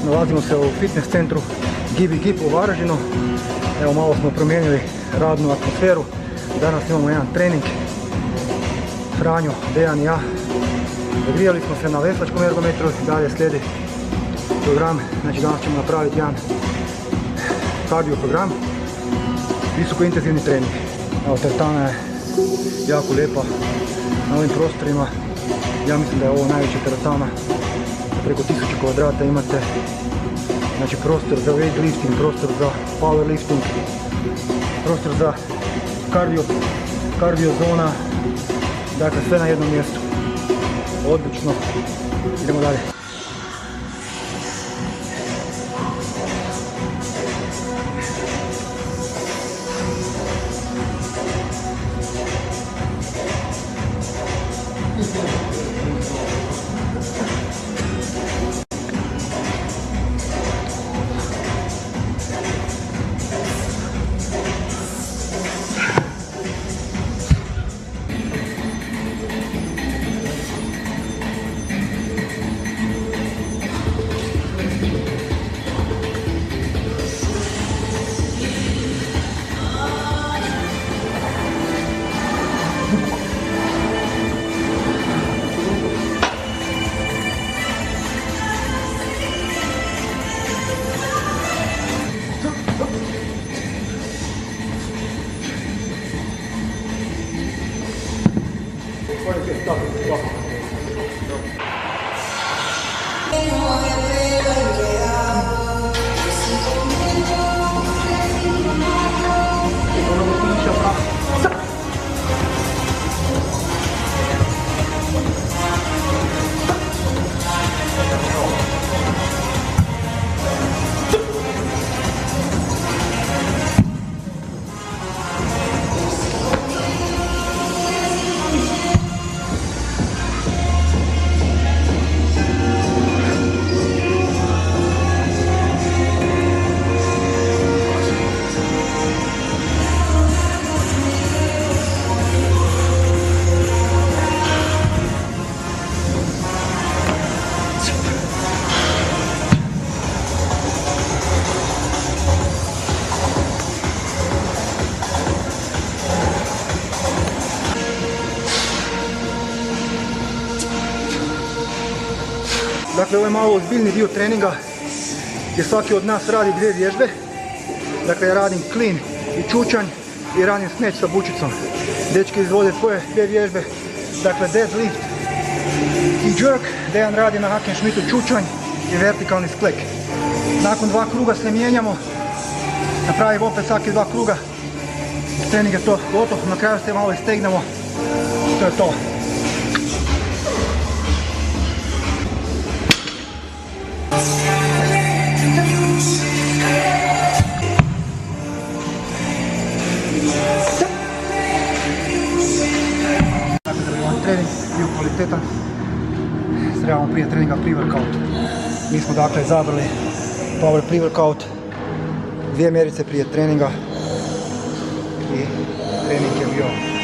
Nalazimo se u fitness centru Gibi Gip u Varaždinu. Evo, malo smo promijenili radnu atmosferu. Danas imamo jedan trening. Franjo, Dejan i ja. Grijali smo se na veslačkom ergometru, dalje slijedi program. Znači danas ćemo napraviti jedan kardio program. Visoko intenzivni trening. Evo, teretana je jako lijepa na ovim prostorima. Ja mislim da je ovo najveća teretana. Preko 1000 kvadrata imate. Znači prostor za weightlifting, prostor za powerlifting, prostor za kardio zona. Dakle, sve na jednom mjestu. Odlično. Idemo dalje. Dakle, ovo je malo ozbiljni dio treninga gdje svaki od nas radi 2 vježbe. Dakle, ja radim clean i čučanj i radim snatch sa bučicom. Dečki izvode svoje 2 vježbe. Dakle, deadlift i jerk. Dejan radi na Hackenschmittu čučanj i vertikalni sklek. Nakon 2 kruga se mijenjamo. Napravimo opet svaki 2 kruga. Trening je to gotov. Na kraju se malo istegnemo. To je to. Dakle, da bi ovaj trening bio kvalitetan, trebamo prije treninga pre-workout. Mi smo dakle izabrali power pre-workout, 2 mjerice prije treninga i trening je bio